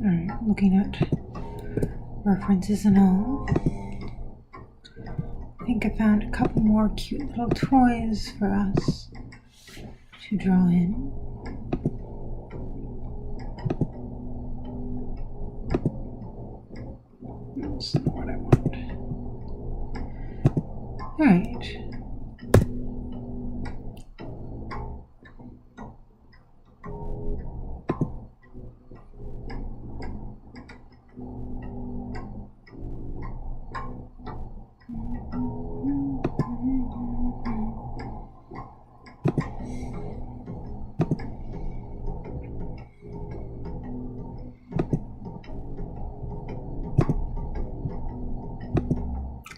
Alright, looking at references and all. I think I found a couple more cute little toys for us to draw in. That's not what I want. Alright.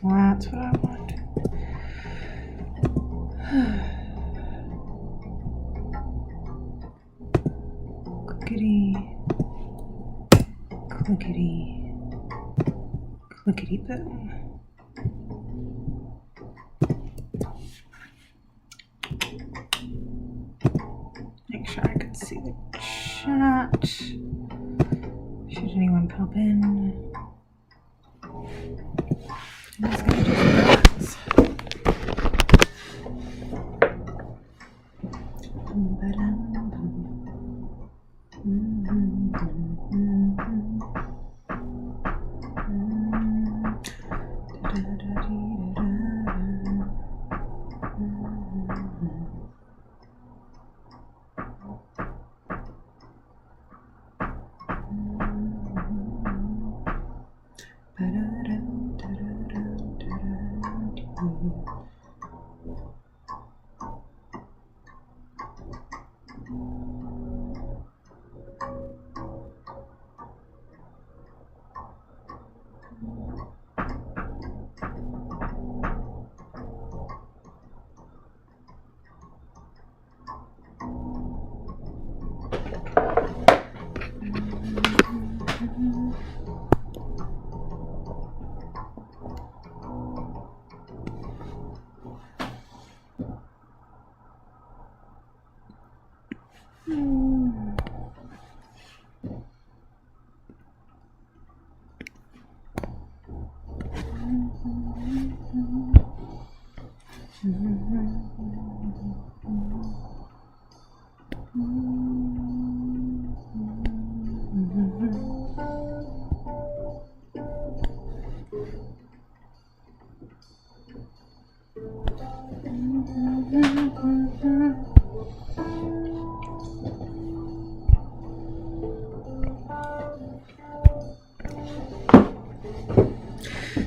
That's what I want. Clickety, clickety, clickety boom. Make sure I can see the chat. Should anyone pop in? I'm just gonna do this.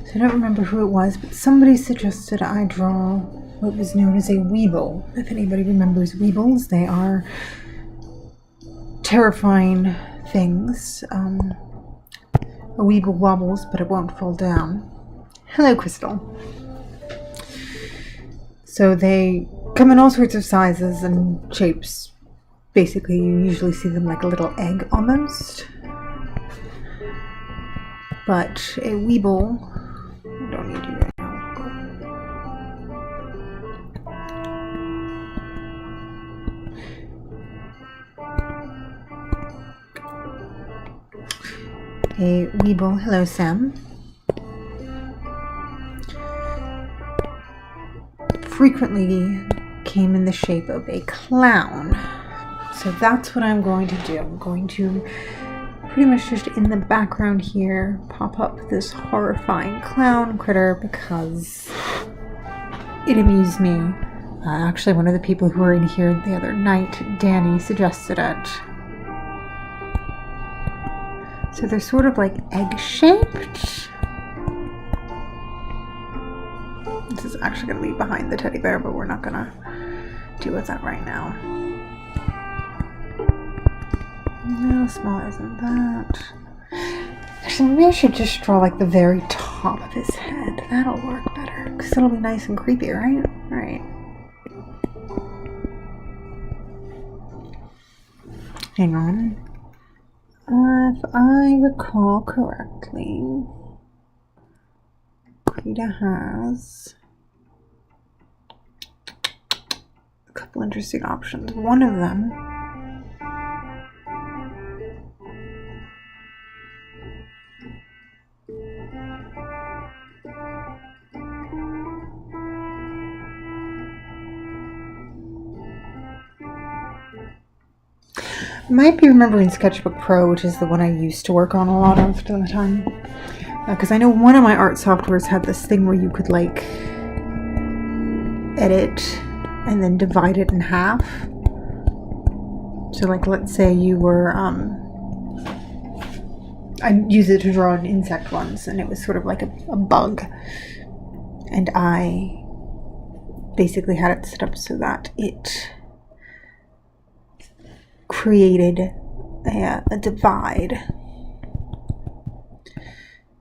So I don't remember who it was, but somebody suggested I draw what was known as a Weeble. If anybody remembers Weebles, they are terrifying things. A Weeble wobbles, but it won't fall down. Hello, Crystal. So they come in all sorts of sizes and shapes. Basically, you usually see them like a little egg almost. But a Weeble, I don't need you right now. A Weeble, hello Sam, frequently came in the shape of a clown. So that's what I'm going to do. I'm going to pretty much just in the background here pop up this horrifying clown critter because it amused me. Actually, one of the people who were in here the other night, Danny, suggested it. So they're sort of like egg-shaped. This is actually going to be behind the teddy bear, but we're not going to deal with that right now. No smaller than that. Actually, maybe I should just draw like the very top of his head. That'll work better, because it'll be nice and creepy, right? Right. Hang on. If I recall correctly, Krita has a couple interesting options. One of them might be remembering Sketchbook Pro, which is the one I used to work on a lot of the time. Because I know one of my art softwares had this thing where you could like edit and then divide it in half. So like, let's say you were, I use it to draw an insect once, and it was sort of like a bug. And I basically had it set up so that it created a divide.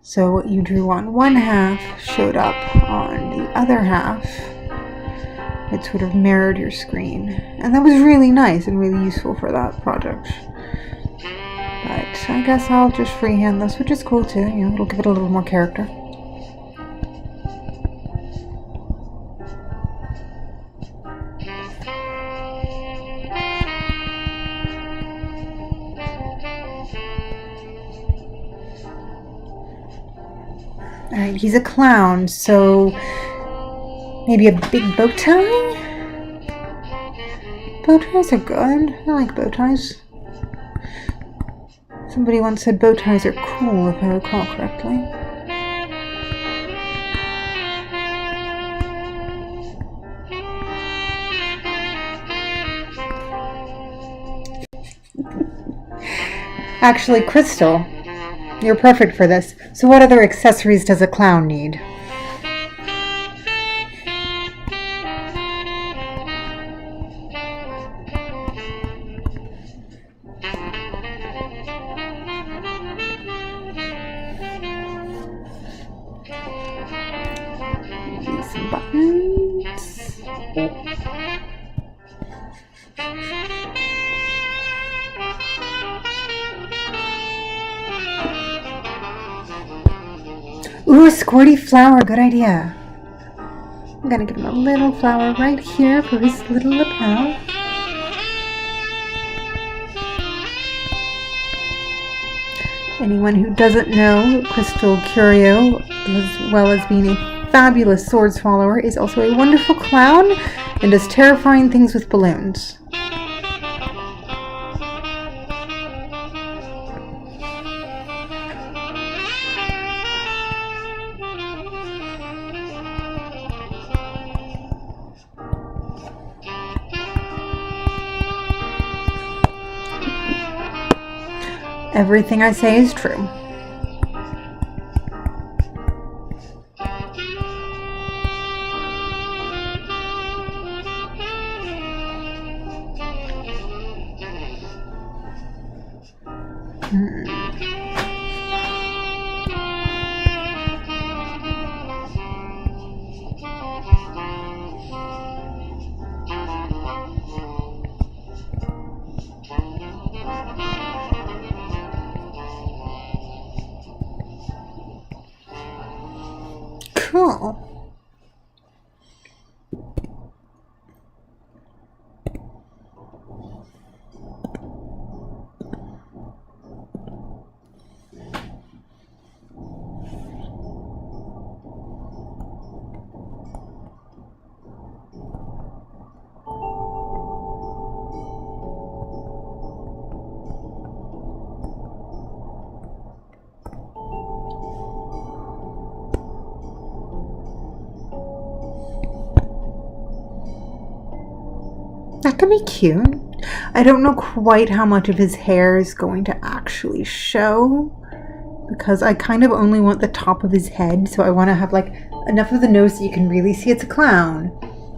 So what you drew on one half showed up on the other half. It sort of mirrored your screen. And that was really nice and really useful for that project. But I guess I'll just freehand this, which is cool too. You know, it'll give it a little more character. Alright, he's a clown, so maybe a big bow tie? Bow ties are good. I like bow ties. Somebody once said bow ties are cool, if I recall correctly. Actually, Crystal, you're perfect for this. So what other accessories does a clown need? Maybe some buttons. Ooh, a squirty flower, good idea. I'm gonna give him a little flower right here for his little lapel. Anyone who doesn't know, Crystal Curio, as well as being a fabulous swords follower, is also a wonderful clown and does terrifying things with balloons. Everything I say is true. Cool. That could be cute. I don't know quite how much of his hair is going to actually show, because I kind of only want the top of his head, so I want to have like enough of the nose so you can really see it's a clown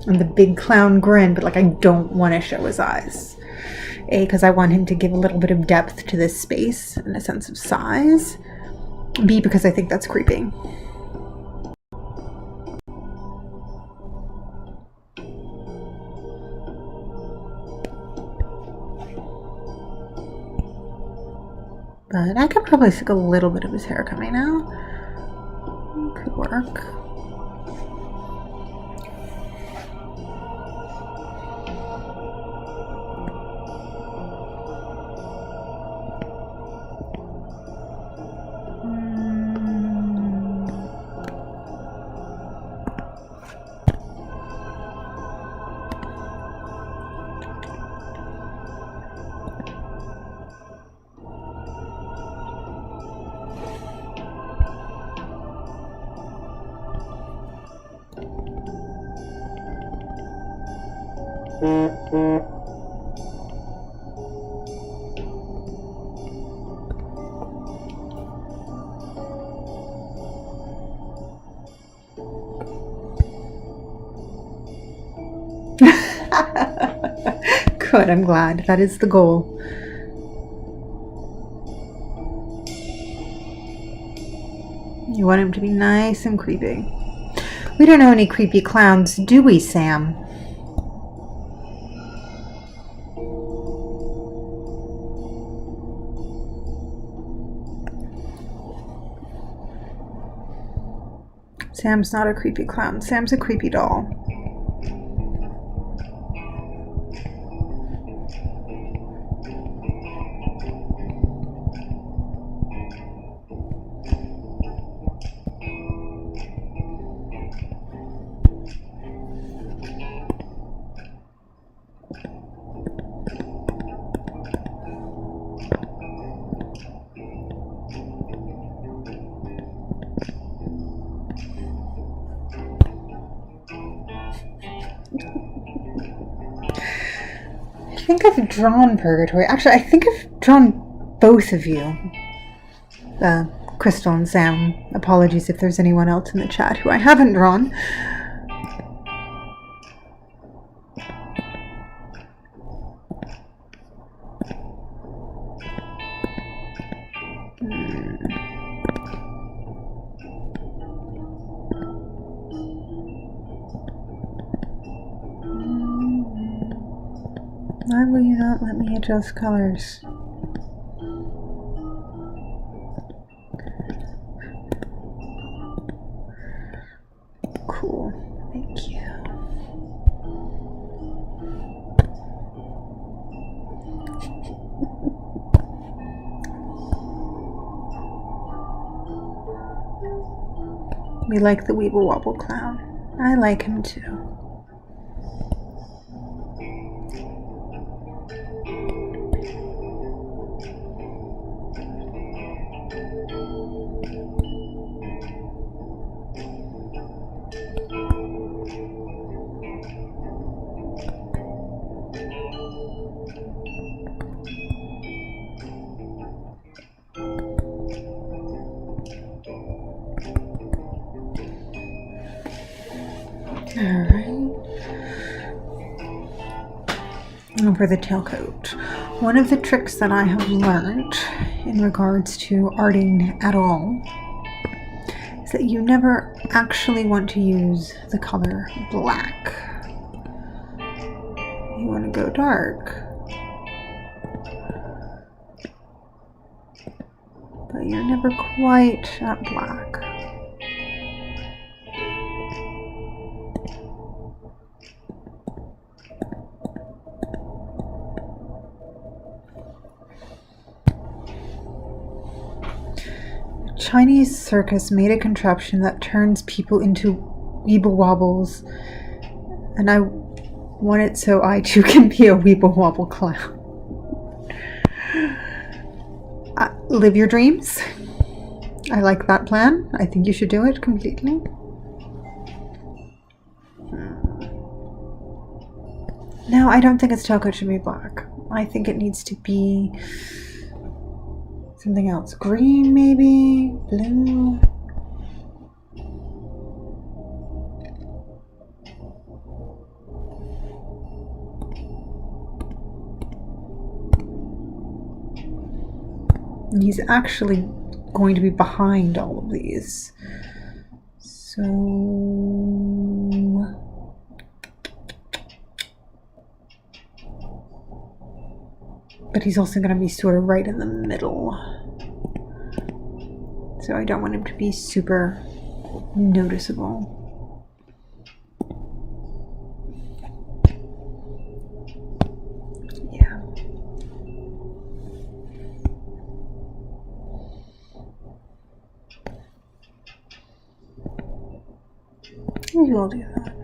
and the big clown grin, but like I don't want to show his eyes. A, because I want him to give a little bit of depth to this space and a sense of size. B, because I think that's creepy. But I could probably stick a little bit of his hair coming out. Could work. Good, I'm glad. That is the goal. You want him to be nice and creepy. We don't know any creepy clowns, do we, Sam? Sam's not a creepy clown. Sam's a creepy doll. I think I've drawn Purgatory. Actually, I think I've drawn both of you. Crystal and Sam. Apologies if there's anyone else in the chat who I haven't drawn. Why will you not let me adjust colors? Cool. Thank you. We like the Weeble Wobble Clown. I like him too. Alright. And for the tailcoat. One of the tricks that I have learned in regards to arting at all is that you never actually want to use the color black. You want to go dark. But you're never quite at black. Chinese circus made a contraption that turns people into Weeble Wobbles, and I want it so I too can be a Weeble Wobble clown. Live your dreams. I like that plan. I think you should do it completely. No, I don't think its tailcoat should be black. I think it needs to be Something else. Green, maybe? Blue? And he's actually going to be behind all of these. So... But he's also going to be sort of right in the middle. So I don't want him to be super noticeable. Yeah. Maybe we'll do that.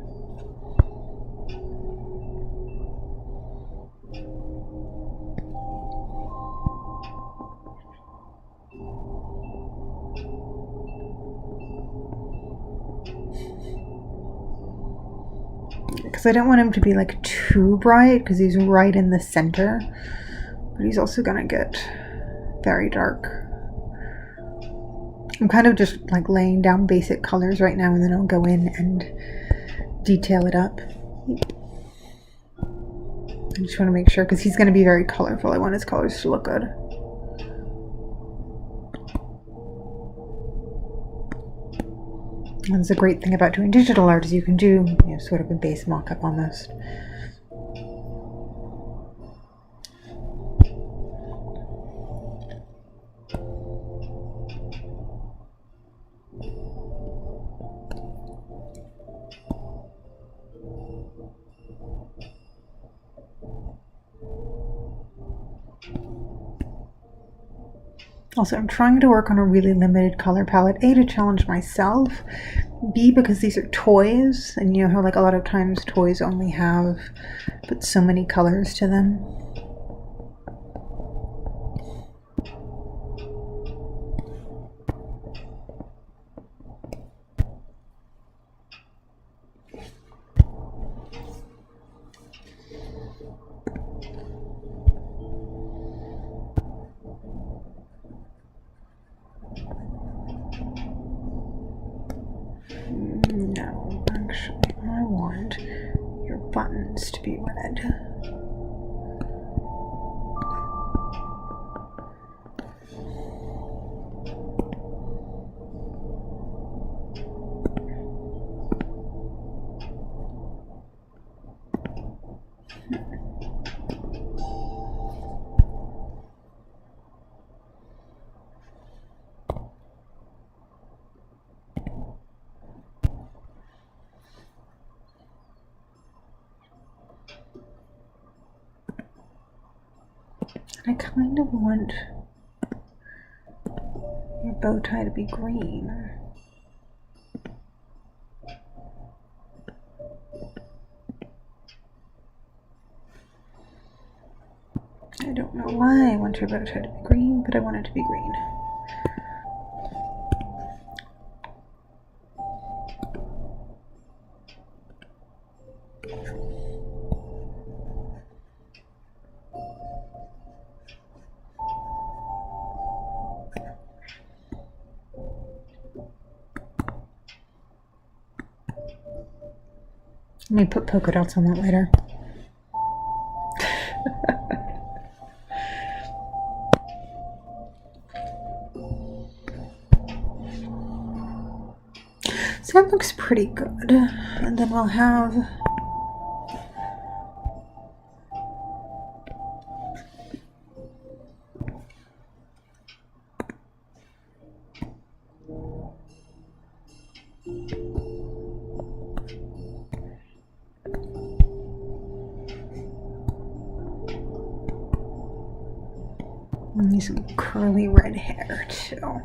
Because I don't want him to be like too bright because he's right in the center, but he's also gonna get very dark. I'm kind of just like laying down basic colors right now, and then I'll go in and detail it up. I just want to make sure because he's going to be very colorful. I want his colors to look good. And that's a great thing about doing digital art is you can do, you know, sort of a base mock-up almost. Also, I'm trying to work on a really limited color palette. A, to challenge myself. B, because these are toys, and you know how like a lot of times toys only have but so many colors to them. No, actually, I want your buttons to be red. I kind of want your bow tie to be green. I don't know why I want your bow tie to be green, but I want it to be green. Let me put polka dots on that later. So that looks pretty good. And then we'll have some curly red hair too.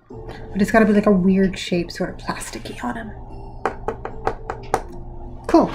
But it's got to be like a weird shape, sort of plasticky on him. Cool.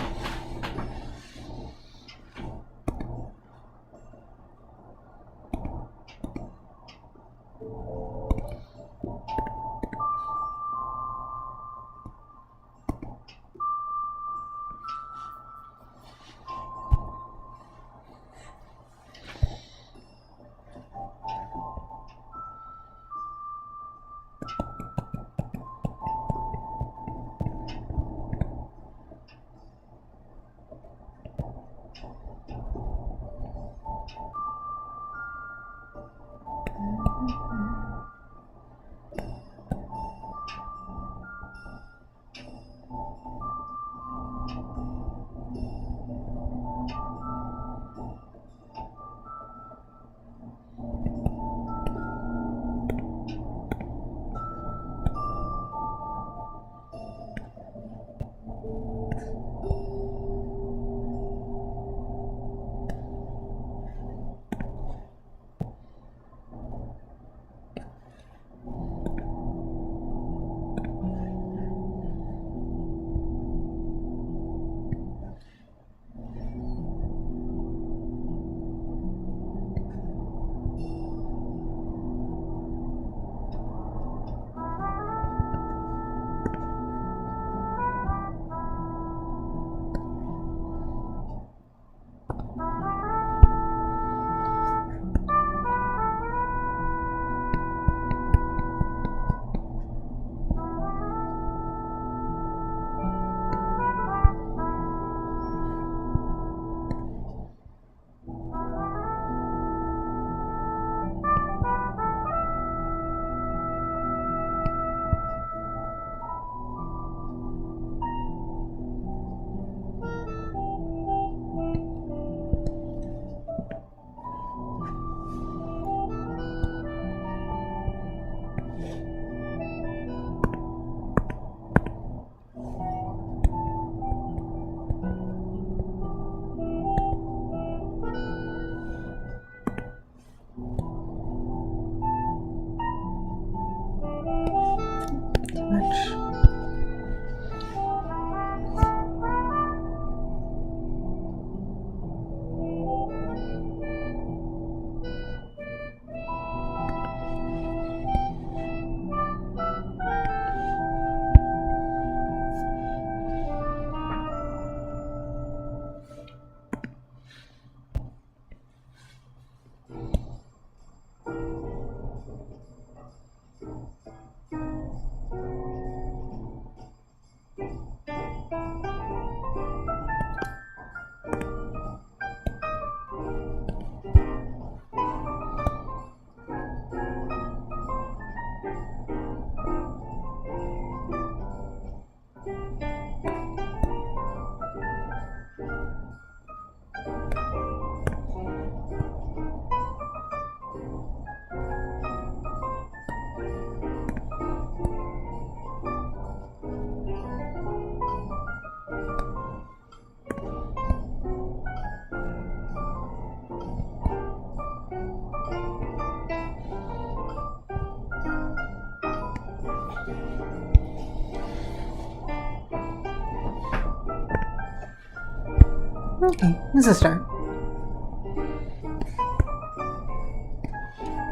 Okay, let's just start.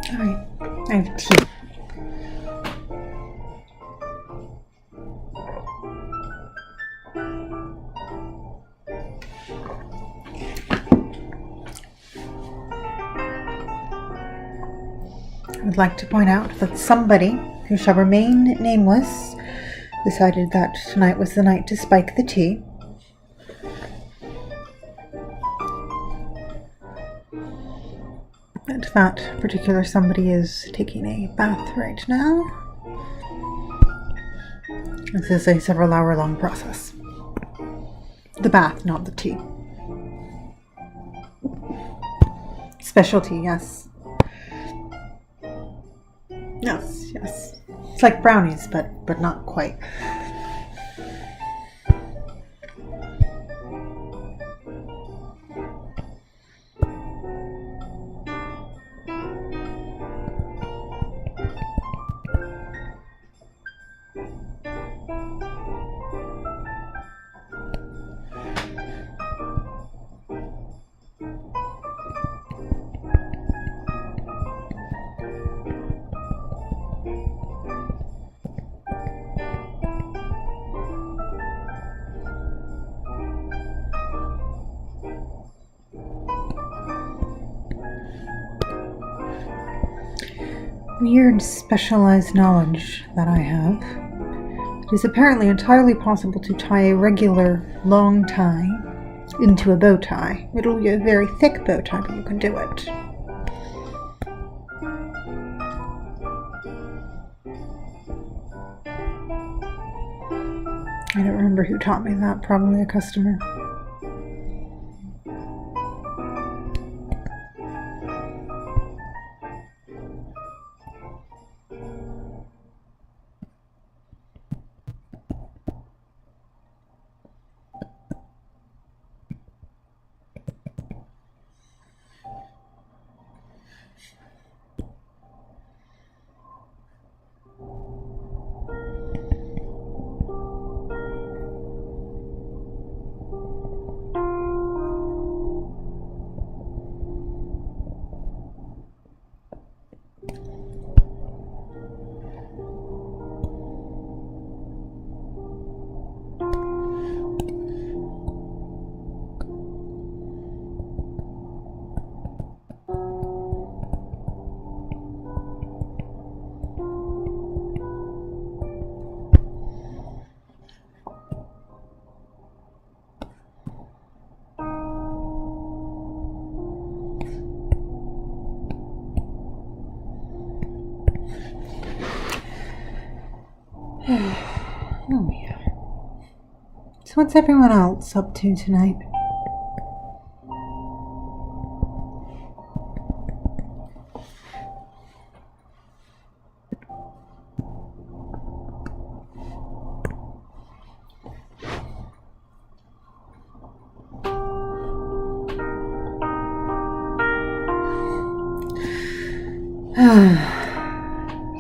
Alright, I have tea. I would like to point out that somebody, who shall remain nameless, decided that tonight was the night to spike the tea. And that particular somebody is taking a bath right now. This is a several-hour-long process. The bath, not the tea. Specialty, yes. Yes, yes. It's like brownies, but not quite. Weird specialized knowledge that I have. It is apparently entirely possible to tie a regular long tie into a bow tie. It'll be a very thick bow tie, but you can do it. I don't remember who taught me that, probably a customer. Oh, yeah. So what's everyone else up to tonight?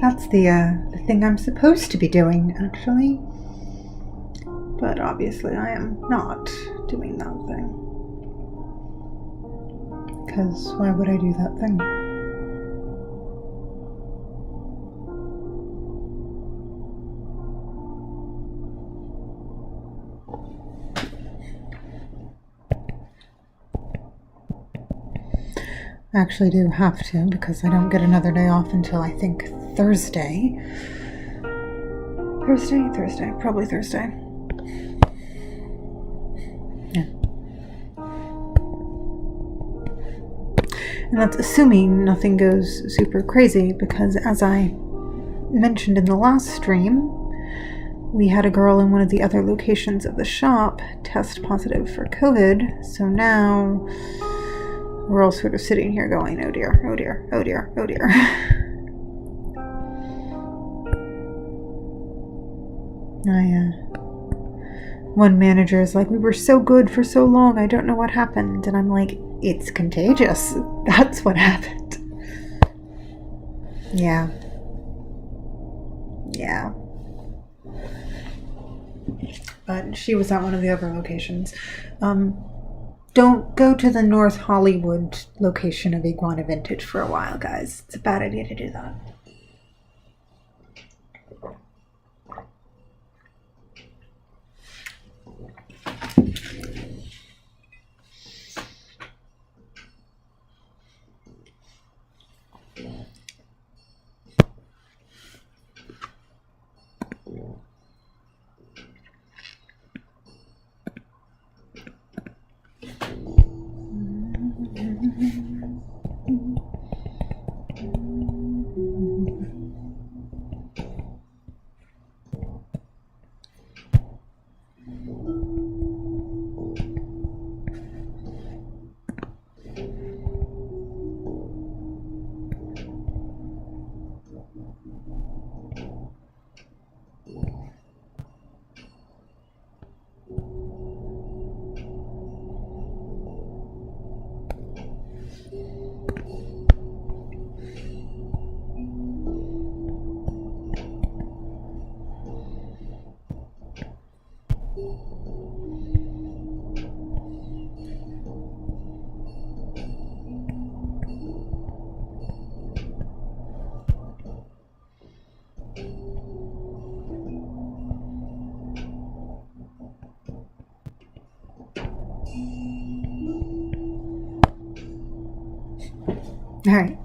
That's the thing I'm supposed to be doing, actually. But obviously I am not doing that thing. Because why would I do that thing? I actually do have to, because I don't get another day off until I think Thursday. Thursday, probably Thursday. Yeah. And that's assuming nothing goes super crazy, because as I mentioned in the last stream, we had a girl in one of the other locations of the shop test positive for COVID, so now we're all sort of sitting here going, oh dear, oh dear, oh dear, oh dear. One manager is like, we were so good for so long, I don't know what happened. And I'm like, it's contagious. That's what happened. Yeah. But she was at one of the other locations. Don't go to the North Hollywood location of Iguana Vintage for a while, guys. It's a bad idea to do that. All right.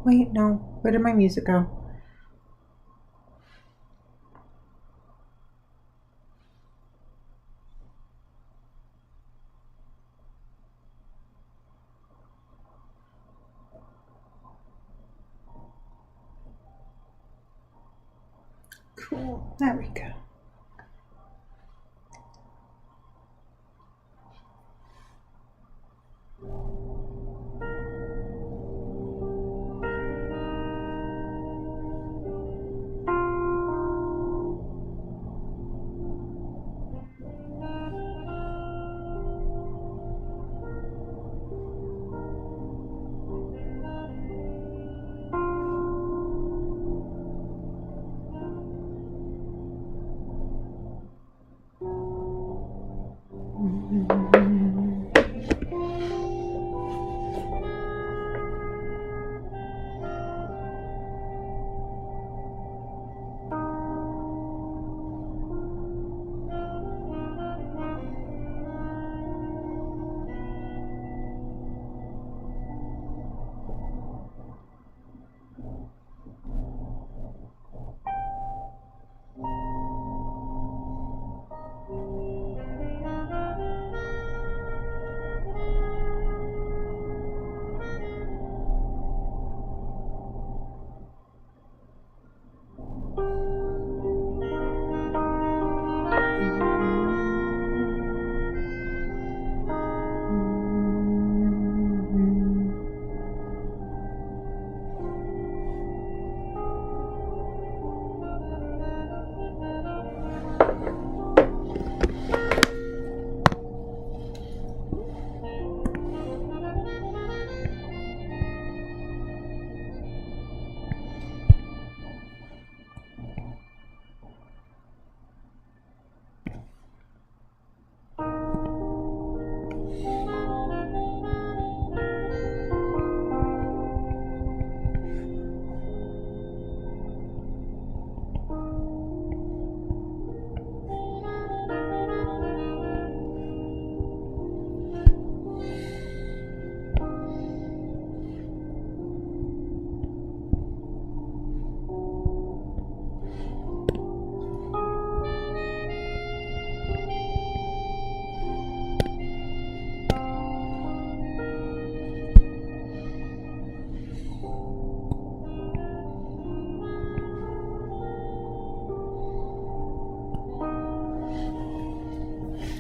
Wait, no. Where did my music go? Cool. There we go.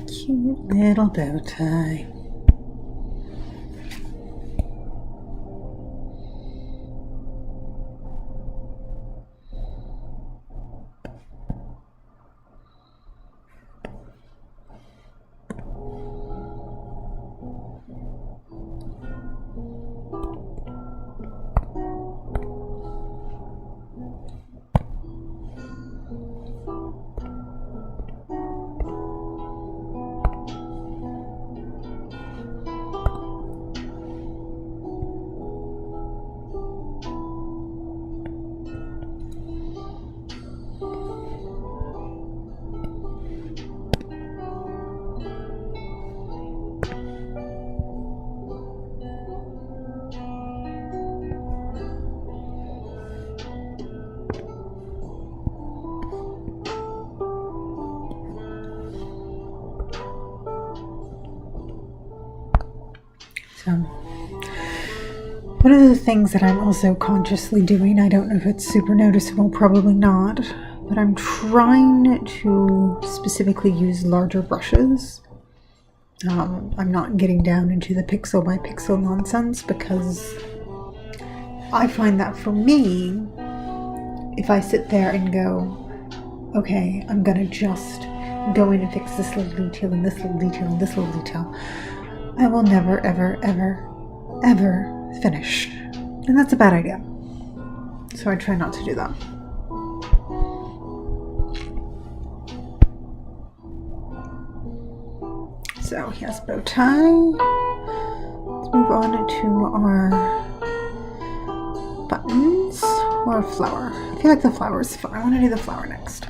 Cute little bow tie. So, one of the things that I'm also consciously doing, I don't know if it's super noticeable, probably not, but I'm trying to specifically use larger brushes. I'm not getting down into the pixel by pixel nonsense because I find that for me, if I sit there and go, okay, I'm gonna just go in and fix this little detail and this little detail and this little detail, I will never, ever, ever, ever finish. And that's a bad idea. So I try not to do that. So he has bow tie. Let's move on to our buttons or flower. I feel like the flower is fun. I want to do the flower next.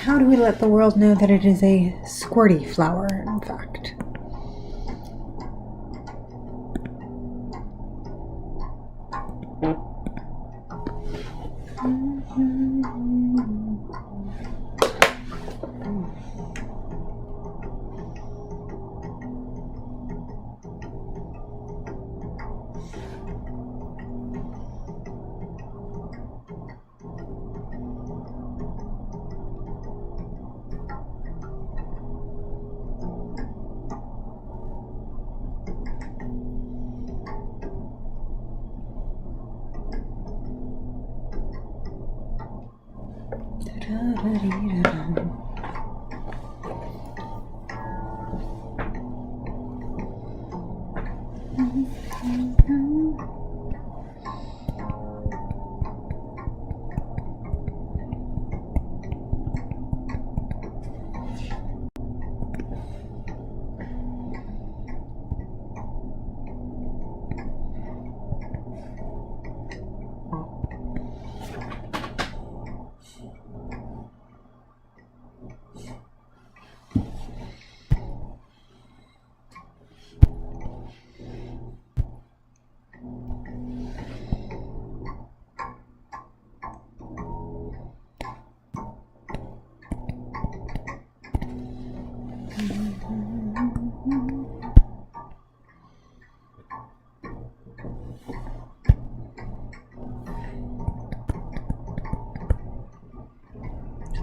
How do we let the world know that it is a squirty flower, in fact?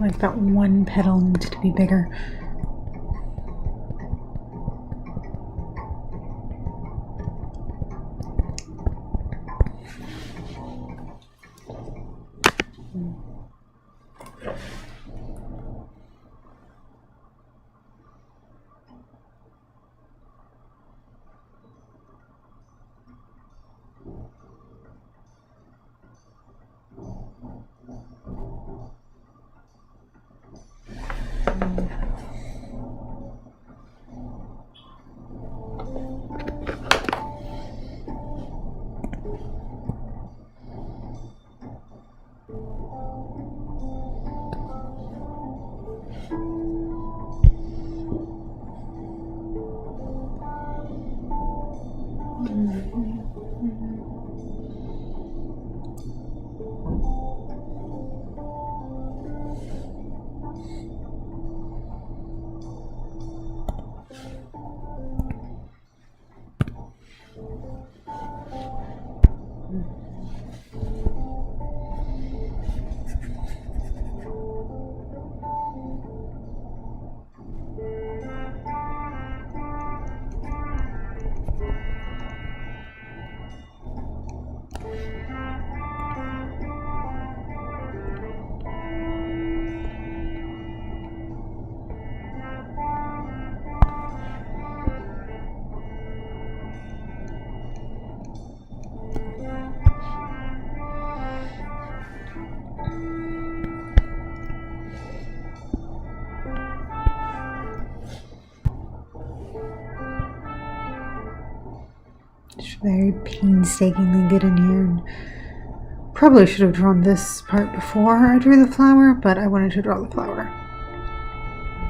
feel like that one petal needs to be bigger. Very painstakingly good in here. And probably should have drawn this part before I drew the flower, but I wanted to draw the flower.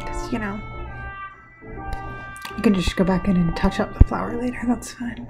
Because, you know, you can just go back in and touch up the flower later, that's fine.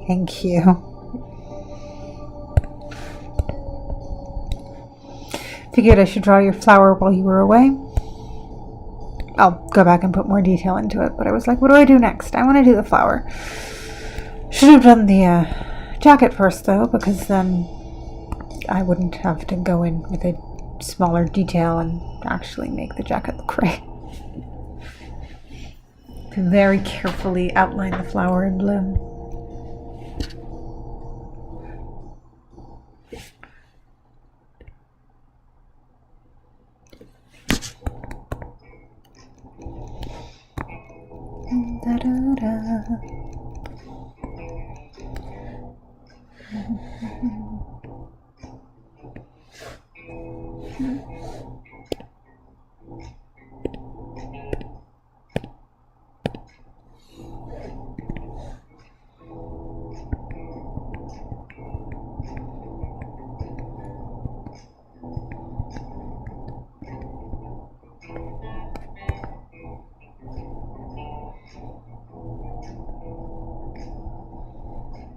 Thank you. Figured I should draw your flower while you were away. I'll go back and put more detail into it, but I was like, what do I do next? I want to do the flower. Should have done the jacket first, though, because then I wouldn't have to go in with a smaller detail and actually make the jacket look right. To very carefully outline the flower in bloom.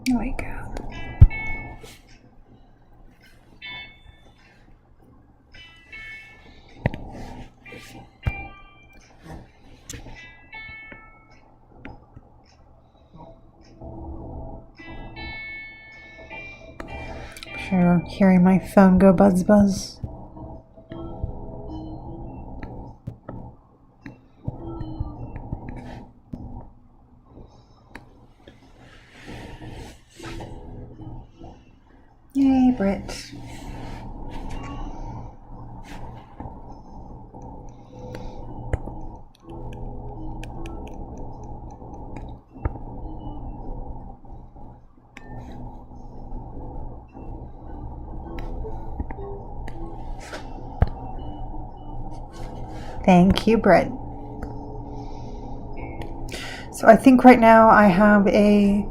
There we go. Sure, hearing my phone go buzz buzz. Yay, Britt. Thank you, Britt. So I think right now I have a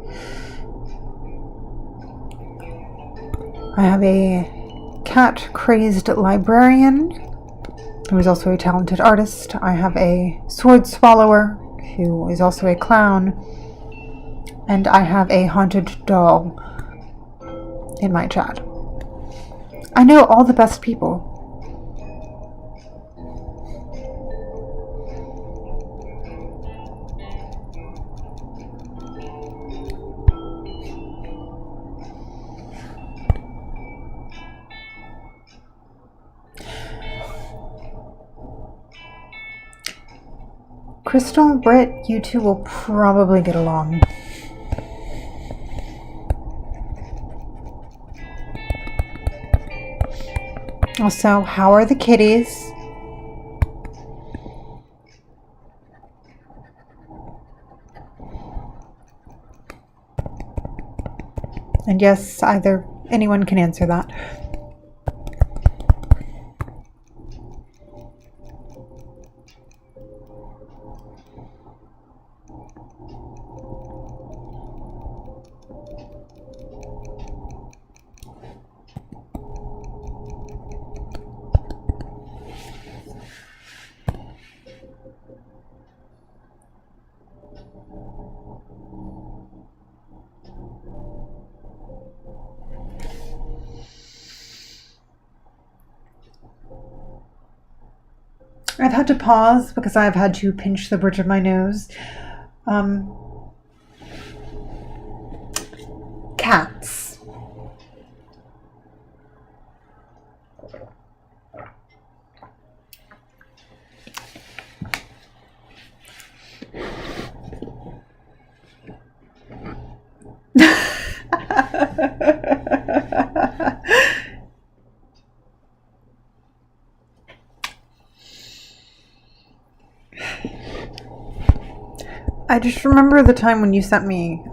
cat-crazed librarian who is also a talented artist. I have a sword swallower who is also a clown. And I have a haunted doll in my chat. I know all the best people. Crystal, Britt, you two will probably get along. Also, how are the kitties? And yes, anyone can answer that. I've had to pause because I've had to pinch the bridge of my nose. Cats. I just remember the time when you sent me,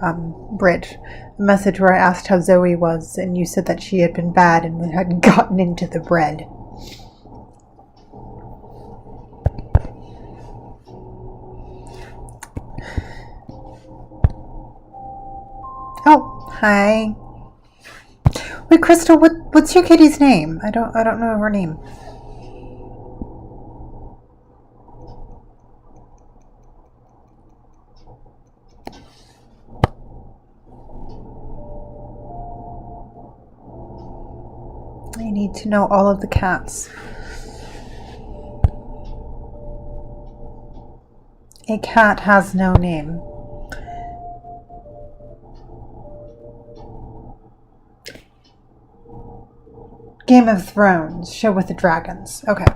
Brit, a message where I asked how Zoe was, and you said that she had been bad and had gotten into the bread. Oh, hi. Wait, Crystal, what's your kitty's name? I don't know her name. I need to know all of the cats. A cat has no name. Game of Thrones, show with the dragons. Okay.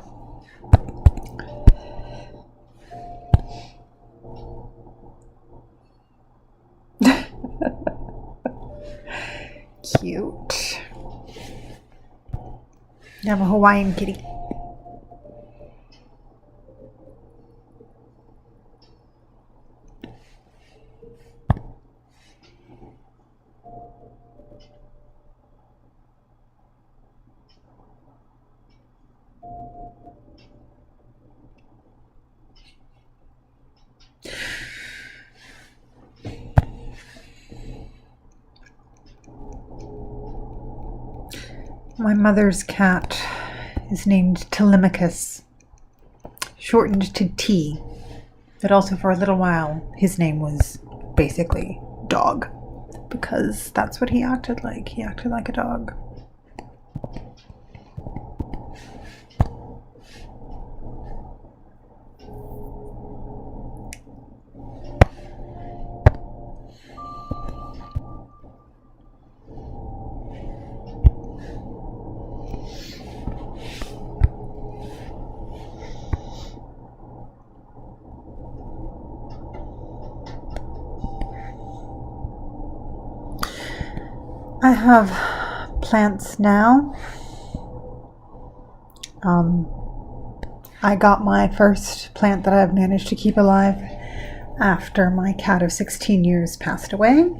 Cute. You have a Hawaiian kitty. My mother's cat is named Telemachus, shortened to T, but also for a little while his name was basically Dog, because that's what he acted like. He acted like a dog. I have plants now. I got my first plant that I've managed to keep alive after my cat of 16 years passed away.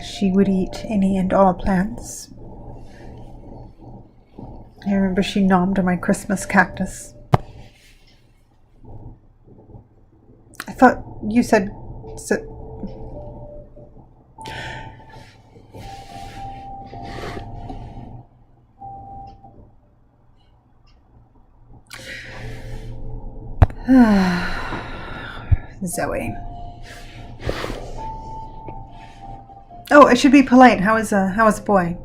She would eat any and all plants. I remember she nommed my Christmas cactus. I thought you said... Zoe. Oh, I should be polite. How is the boy?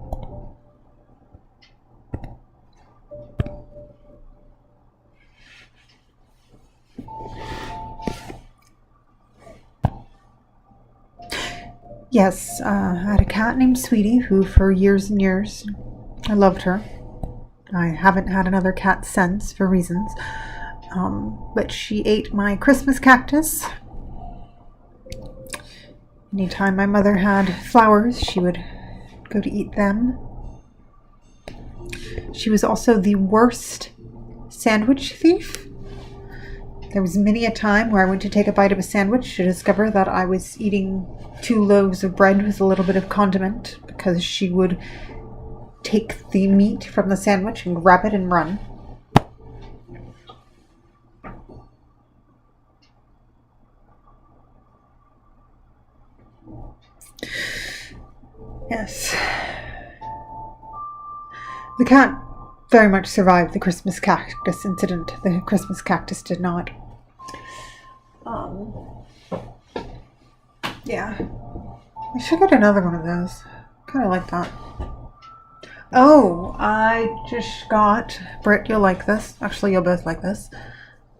Yes, I had a cat named Sweetie who for years and years, I loved her. I haven't had another cat since for reasons. But she ate my Christmas cactus. Anytime my mother had flowers, she would go to eat them. She was also the worst sandwich thief. There was many a time where I went to take a bite of a sandwich to discover that I was eating 2 loaves of bread with a little bit of condiment, because she would take the meat from the sandwich and grab it and run. Yes. The cat very much survived the Christmas cactus incident. The Christmas cactus did not. Yeah. I should get another one of those. Kind of like that. Oh, I just got... Britt, you'll like this. Actually, you'll both like this.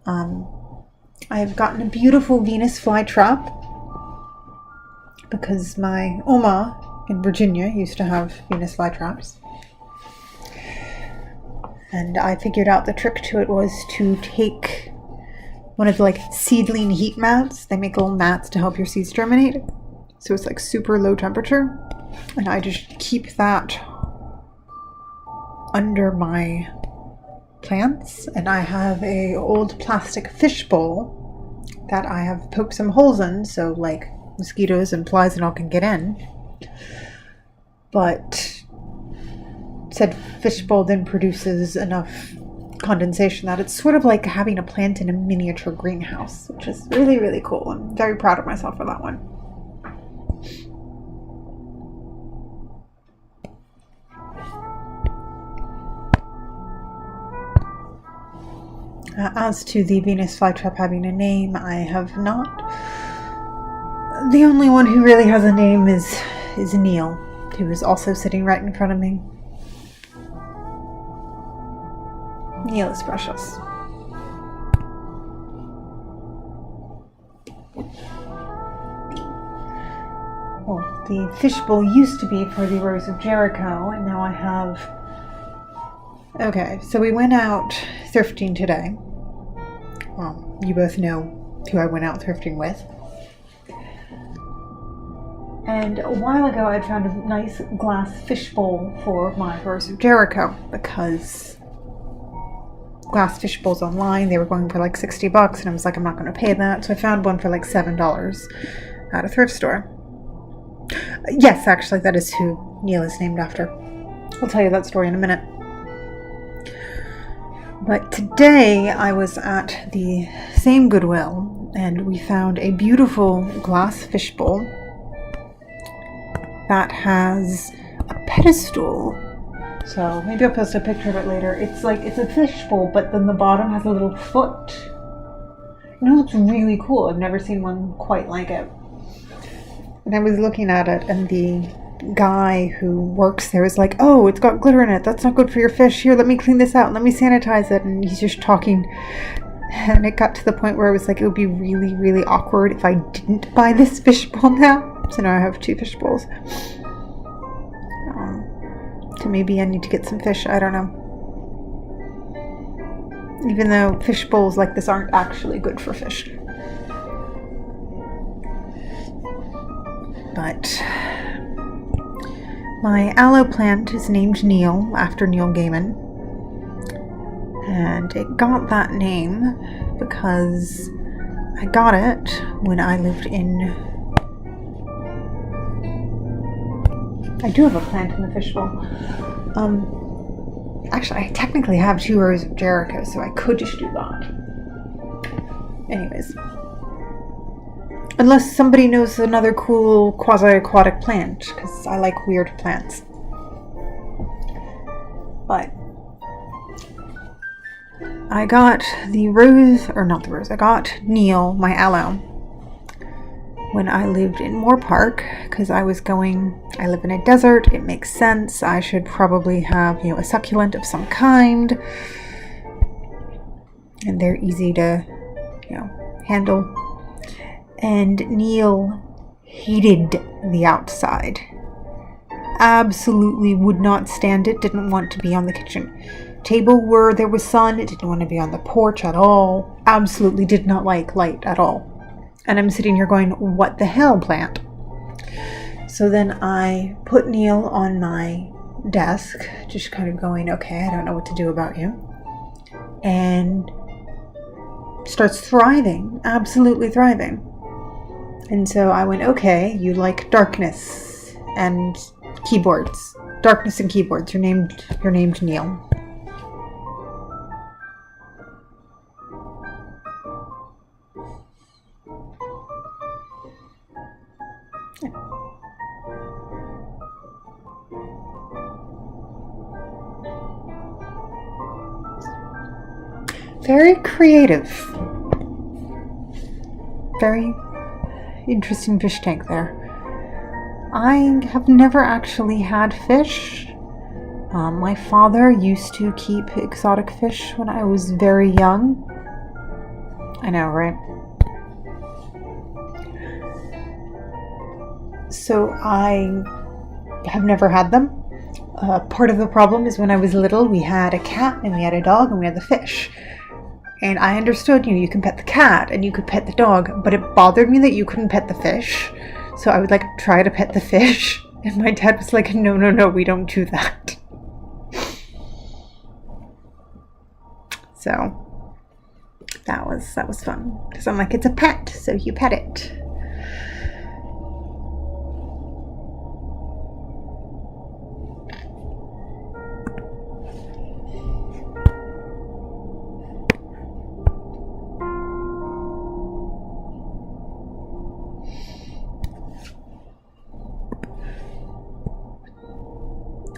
I've gotten a beautiful Venus flytrap because my Oma in Virginia used to have Venus flytraps. And I figured out the trick to it was to take one of the seedling heat mats. They make little mats to help your seeds germinate. So it's super low temperature. And I just keep that under my plants. And I have a old plastic fish bowl that I have poked some holes in so mosquitoes and flies and all can get in. But said fishbowl then produces enough condensation that it's sort of like having a plant in a miniature greenhouse, which is really, really cool. I'm very proud of myself for that one. As to the Venus flytrap having a name, I have not. The only one who really has a name is Neil, who is also sitting right in front of me. Neil is precious. Well, the fishbowl used to be for the Rose of Jericho, and now I have... Okay, so we went out thrifting today. Well, you both know who I went out thrifting with. And a while ago I'd found a nice glass fishbowl for my Rose of Jericho, because glass fish bowls online, they were going for $60, and I was like, I'm not going to pay that. So I found one for $7 at a thrift store. Yes, actually, that is who Neil is named after. I'll tell you that story in a minute. But today I was at the same Goodwill, and we found a beautiful glass fish bowl that has a pedestal. So maybe I'll post a picture of it later. It's a fishbowl, but then the bottom has a little foot. And it looks really cool. I've never seen one quite like it. And I was looking at it, and the guy who works there was like, oh, it's got glitter in it. That's not good for your fish. Here, let me clean this out. Let me sanitize it. And he's just talking. And it got to the point where I was like, it would be really, really awkward if I didn't buy this fishbowl now. So now I have 2 fish bowls. So maybe I need to get some fish. I don't know. Even though fish bowls like this aren't actually good for fish. But my aloe plant is named Neil after Neil Gaiman. And it got that name because I got it when I lived in... I do have a plant in the fishbowl. Actually, I technically have 2 rows of Jericho, so I could just do that. Anyways. Unless somebody knows another cool quasi-aquatic plant, because I like weird plants. But I got I got Neil, my aloe, when I lived in Moore Park, because I live in a desert, it makes sense, I should probably have, a succulent of some kind, and they're easy to, handle. And Neil hated the outside. Absolutely would not stand it, didn't want to be on the kitchen table where there was sun, it didn't want to be on the porch at all, absolutely did not like light at all. And I'm sitting here going, what the hell, plant? So then I put Neil on my desk, just kind of going, okay, I don't know what to do about you. And starts thriving, absolutely thriving. And so I went, okay, you like darkness and keyboards. Darkness and keyboards. You're named Neil. Very creative. Very interesting fish tank there. I have never actually had fish. My father used to keep exotic fish when I was very young. I know, right? So I have never had them. Part of the problem is when I was little, we had a cat and we had a dog and we had the fish. And I understood, you can pet the cat and you could pet the dog, but it bothered me that you couldn't pet the fish. So I would try to pet the fish. And my dad was like, no, we don't do that. So that was fun. Because I'm like, it's a pet, so you pet it.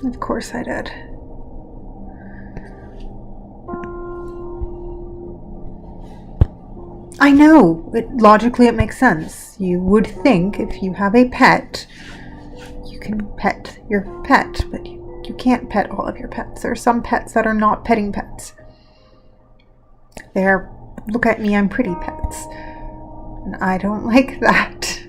Of course I did. I know! Logically it makes sense. You would think if you have a pet, you can pet your pet, but you can't pet all of your pets. There are some pets that are not petting pets. They're, look at me, I'm pretty pets. And I don't like that.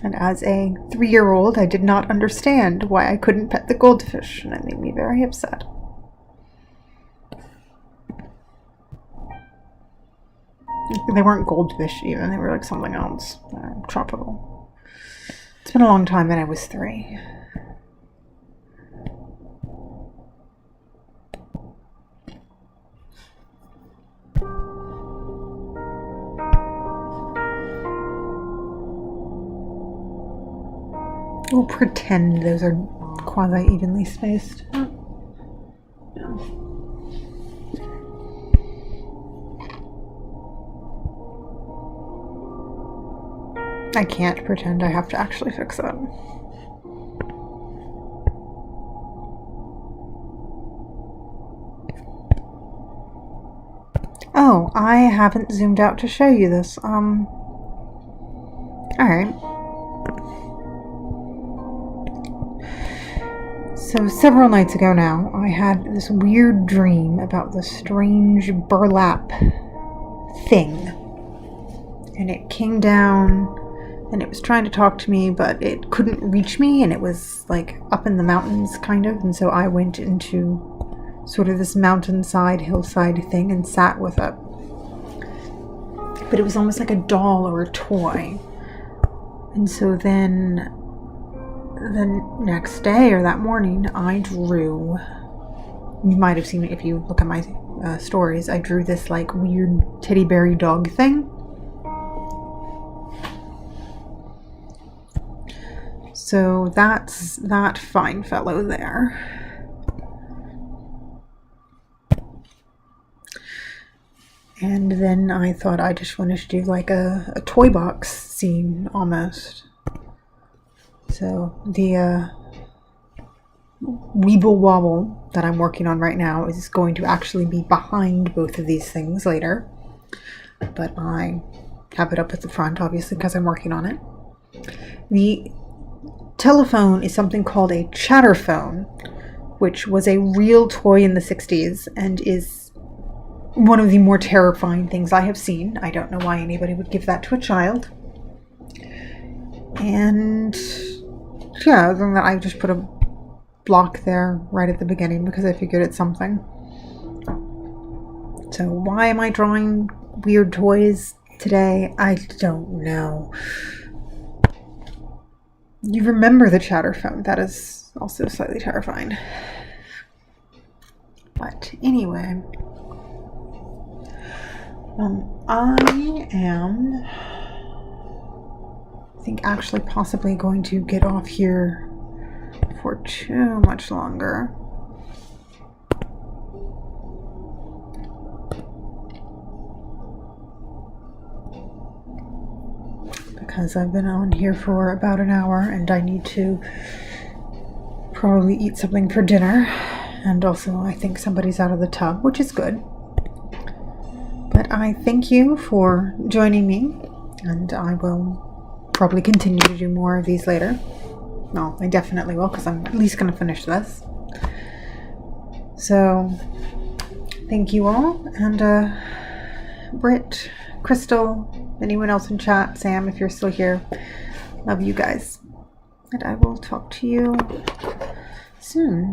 And as a 3-year-old, I did not understand why I couldn't pet the goldfish, and it made me very upset. They weren't goldfish even, they were something else. Tropical. It's been a long time and I was 3. We'll pretend those are quasi-evenly spaced. I can't pretend, I have to actually fix that. Oh, I haven't zoomed out to show you this. Alright. So several nights ago now, I had this weird dream about this strange burlap thing. And it came down, and it was trying to talk to me, but it couldn't reach me, and it was up in the mountains, kind of. And so I went into sort of this mountainside, hillside thing and sat with it. But it was almost like a doll or a toy. And so then the next day or that morning, I drew, you might have seen it if you look at my stories, I drew this weird teddy bear dog thing. So that's that fine fellow there. And then I thought I just wanted to do like a toy box scene almost. So the Weeble Wobble that I'm working on right now is going to actually be behind both of these things later. But I have it up at the front, obviously, because I'm working on it. The telephone is something called a chatterphone, which was a real toy in the 60s and is one of the more terrifying things I have seen. I don't know why anybody would give that to a child. And yeah, other than that, I just put a block there right at the beginning because I figured it's something. So why am I drawing weird toys today? I don't know. You remember the chatterphone. That is also slightly terrifying. But anyway, I am, I think, actually possibly going to get off here for too much longer. Because I've been on here for about an hour and I need to probably eat something for dinner. And also I think somebody's out of the tub, which is good. But I thank you for joining me, and I will probably continue to do more of these later. Well, I definitely will, because I'm at least going to finish this. So, thank you all, and Britt, Crystal, anyone else in chat, Sam, if you're still here, love you guys. And I will talk to you soon.